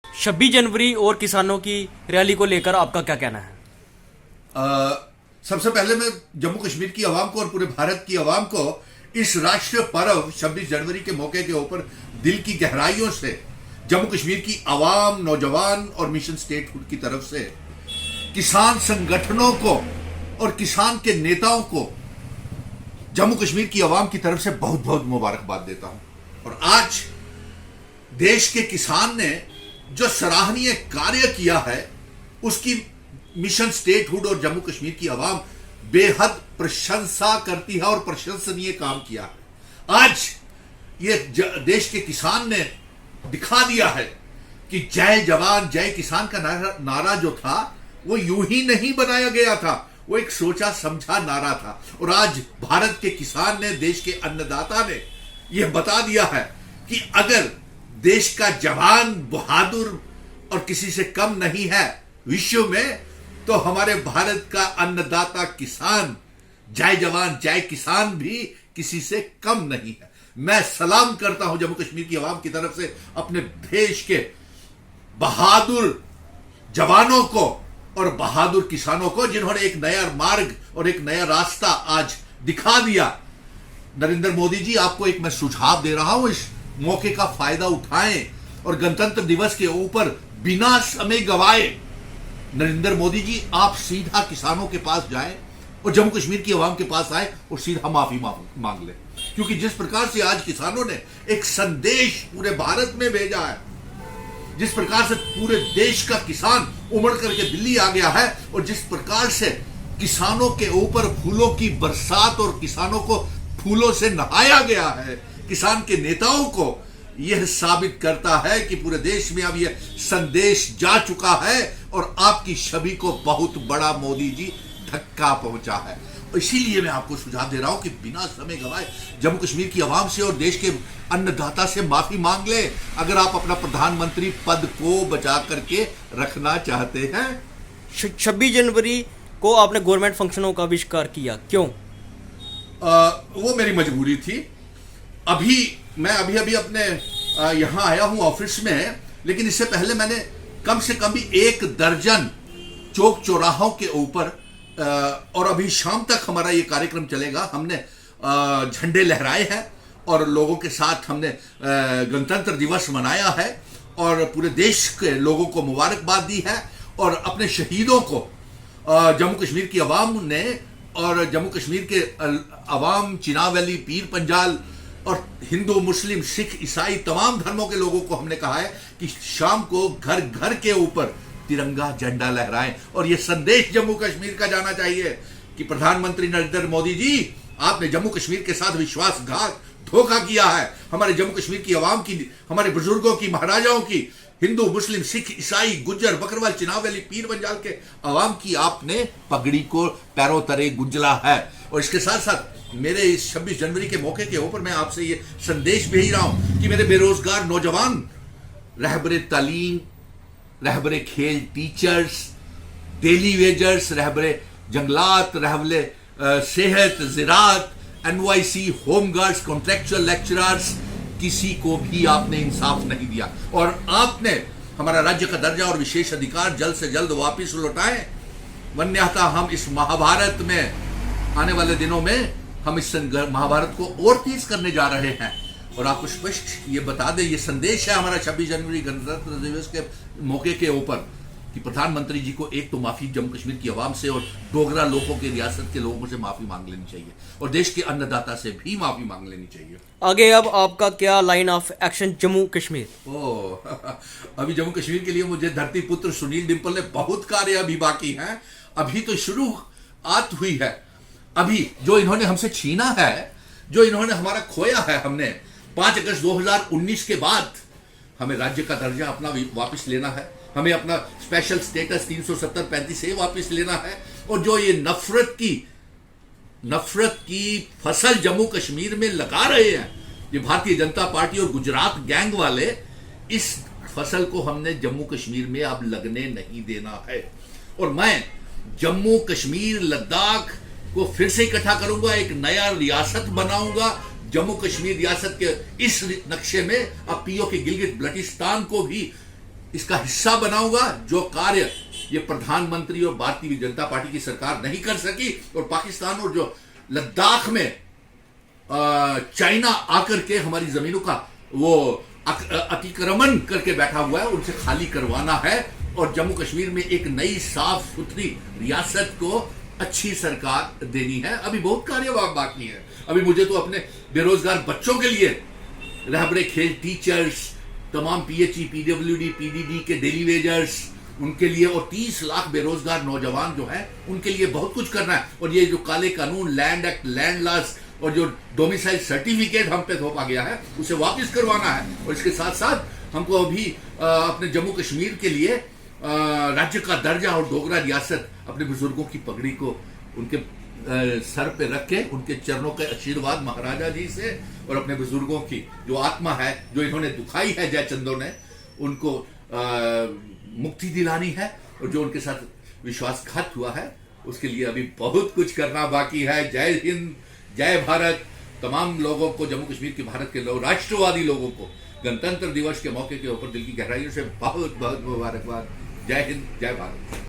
26 जनवरी और किसानों की रैली को लेकर आपका क्या कहना है? सबसे पहले मैं जम्मू कश्मीर की आवाम को और पूरे भारत की आवाम को इस राष्ट्रीय पर्व 26 जनवरी के मौके के ऊपर दिल की गहराइयों से जम्मू कश्मीर की आवाम, नौजवान और मिशन स्टेटहुड की तरफ से किसान संगठनों को और किसान के नेताओं को जम्मू कश्मीर की आवाम की तरफ से बहुत बहुत मुबारकबाद देता हूं। और आज देश के किसान ने जो सराहनीय कार्य किया है उसकी मिशन स्टेटहुड और जम्मू कश्मीर की आवाम बेहद प्रशंसा करती है और प्रशंसनीय काम किया है। आज ये देश के किसान ने दिखा दिया है कि जय जवान जय किसान का नारा जो था वो यूं ही नहीं बनाया गया था, वो एक सोचा समझा नारा था। और आज भारत के किसान ने, देश के अन्नदाता ने यह बता दिया है कि अगर देश का जवान बहादुर और किसी से कम नहीं है विश्व में, तो हमारे भारत का अन्नदाता किसान, जय जवान जय किसान भी किसी से कम नहीं है। मैं सलाम करता हूं जम्मू कश्मीर की आवाम की तरफ से अपने देश के बहादुर जवानों को और बहादुर किसानों को, जिन्होंने एक नया मार्ग और एक नया रास्ता आज दिखा दिया। नरेंद्र मोदी जी, आपको एक मैं सुझाव दे रहा हूं, इस मौके का फायदा उठाएं और गणतंत्र दिवस के ऊपर बिना समय गवाए नरेंद्र मोदी जी आप सीधा किसानों के पास जाएं और जम्मू कश्मीर की आवाम के पास आए और सीधा माफी मांग ले। क्योंकि जिस प्रकार से आज किसानों ने एक संदेश पूरे भारत में भेजा है, जिस प्रकार से पूरे देश का किसान उमड़ करके दिल्ली आ गया है और जिस प्रकार से किसानों के ऊपर फूलों की बरसात और किसानों को फूलों से नहाया गया है, किसान के नेताओं को, यह साबित करता है कि पूरे देश में अब यह संदेश जा चुका है और आपकी छवि को बहुत बड़ा मोदी जी धक्का पहुंचा है। इसीलिए मैं आपको सुझाव दे रहा हूं कि बिना समय गवाए जम्मू कश्मीर की आवाम से और देश के अन्नदाता से माफी मांग ले, अगर आप अपना प्रधानमंत्री पद को बचा करके रखना चाहते हैं। 26 जनवरी को आपने गवर्नमेंट फंक्शनों का बहिष्कार किया, क्यों? वो मेरी मजबूरी थी। मैं अभी अपने यहां आया हूं ऑफिस में, लेकिन इससे पहले मैंने कम से कम भी 1 दर्जन चौक चौराहों के ऊपर और अभी शाम तक हमारा ये कार्यक्रम चलेगा, हमने झंडे लहराए हैं और लोगों के साथ हमने गणतंत्र दिवस मनाया है और पूरे देश के लोगों को मुबारकबाद दी है। और अपने शहीदों को जम्मू कश्मीर की आवाम ने और जम्मू कश्मीर के अवाम, चिनाब वैली, पीर पंजाल और हिंदू, मुस्लिम, सिख, ईसाई तमाम धर्मों के लोगों को हमने कहा है कि शाम को घर घर के ऊपर तिरंगा झंडा लहराएं। और यह संदेश जम्मू कश्मीर का जाना चाहिए कि प्रधानमंत्री नरेंद्र मोदी जी, आपने जम्मू कश्मीर के साथ विश्वासघात, धोखा किया है। हमारे जम्मू कश्मीर की आवाम की, हमारे बुजुर्गों की, महाराजाओं की, हिंदू, मुस्लिम, सिख, ईसाई, गुज्जर, बकरवाल, चिनाब वैली, पीर पंजाल के आवाम की आपने पगड़ी को पैरों तले गुंजला है। और इसके साथ साथ मेरे इस 26 जनवरी के मौके के ऊपर मैं आपसे ये संदेश भेज रहा हूं कि मेरे बेरोजगार नौजवान, रहबरे तालीम, रहबरे खेल टीचर्स, डेली वेजर्स, रहबरे जंगलात, रहबरे सेहत, ज़राअत, NYC, home guards, contractual lecturers, किसी को भी आपने इंसाफ नहीं दिया। और आपने हमारा राज्य का दर्जा और विशेष अधिकार जल्द से जल्द वापिस लौटाएं, वन्यथा हम इस महाभारत में, आने वाले दिनों में हम इस महाभारत को और तेज करने जा रहे हैं। और आपको स्पष्ट ये बता दें, ये संदेश है हमारा 26 जनवरी गणतंत्र दिवस के मौके के ऊपर कि प्रधानमंत्री जी को एक तो माफी जम्मू कश्मीर की आवाम से और डोगरा लोगों की रियासत के लोगों से माफी मांग लेनी चाहिए और देश के अन्नदाता से भी माफी मांग लेनी चाहिए। आगे अब आपका क्या line of action Jammu Kashmir? अभी जम्मू कश्मीर के लिए मुझे धरती पुत्र सुनील डिम्पल ने बहुत कार्य अभी बाकी हैं। अभी तो शुरुआत हुई है। अभी जो इन्होंने हमसे छीना है, जो इन्होंने हमारा खोया है, हमने 5 अगस्त 2019 के बाद हमें राज्य का दर्जा अपना वापस लेना है, हमें अपना स्पेशल स्टेटस 370-35 से वापस लेना है। और जो ये नफरत की फसल जम्मू कश्मीर में लगा रहे हैं ये भारतीय जनता पार्टी और गुजरात गैंग वाले, इस फसल को हमने जम्मू कश्मीर में अब लगने नहीं देना है। और मैं जम्मू कश्मीर, लद्दाख को फिर से इकट्ठा करूंगा, एक नया रियासत बनाऊंगा। जम्मू कश्मीर रियासत के इस नक्शे में अब पीओके गिलगित बल्टिस्तान को भी इसका हिस्सा बनाऊंगा जो कार्य ये प्रधानमंत्री और भारतीय जनता पार्टी की सरकार नहीं कर सकी, और पाकिस्तान और जो लद्दाख में चाइना आकर के हमारी जमीनों का वो अतिक्रमण करके बैठा हुआ है, उनसे खाली करवाना है और जम्मू कश्मीर में एक नई साफ सुथरी रियासत को अच्छी सरकार देनी है। अभी बहुत कार्य बाकी है। अभी मुझे तो अपने बेरोजगार बच्चों के लिए रहबरे खेल टीचर्स, तमाम पीएचई, पीडब्ल्यूडी, पीडीडी के डेली वेजर्स, उनके लिए, और 30 लाख बेरोजगार नौजवान जो हैं उनके लिए बहुत कुछ करना है। और ये जो काले कानून, लैंड एक्ट, लैंड लॉस और जो डोमिसाइल सर्टिफिकेट हम पे थोपा गया है उसे वापस करवाना है। और इसके साथ साथ हमको अभी अपने जम्मू कश्मीर के लिए राज्य का दर्जा और डोगरा रियासत, अपने बुजुर्गों की पगड़ी को उनके सर पे रख के उनके चरणों के आशीर्वाद महाराजा जी से और अपने बुजुर्गों की जो आत्मा है जो इन्होंने दुखाई है जयचंदों ने, उनको मुक्ति दिलानी है। और जो उनके साथ विश्वासघात हुआ है उसके लिए अभी बहुत कुछ करना बाकी है। जय हिंद, जय भारत। तमाम लोगों को, जम्मू कश्मीर के भारत के लोग, राष्ट्रवादी लोगों को गणतंत्र दिवस के मौके के ऊपर दिल की गहराइयों से बहुत बहुत मुबारकबाद। जय हिंद, जय भारत।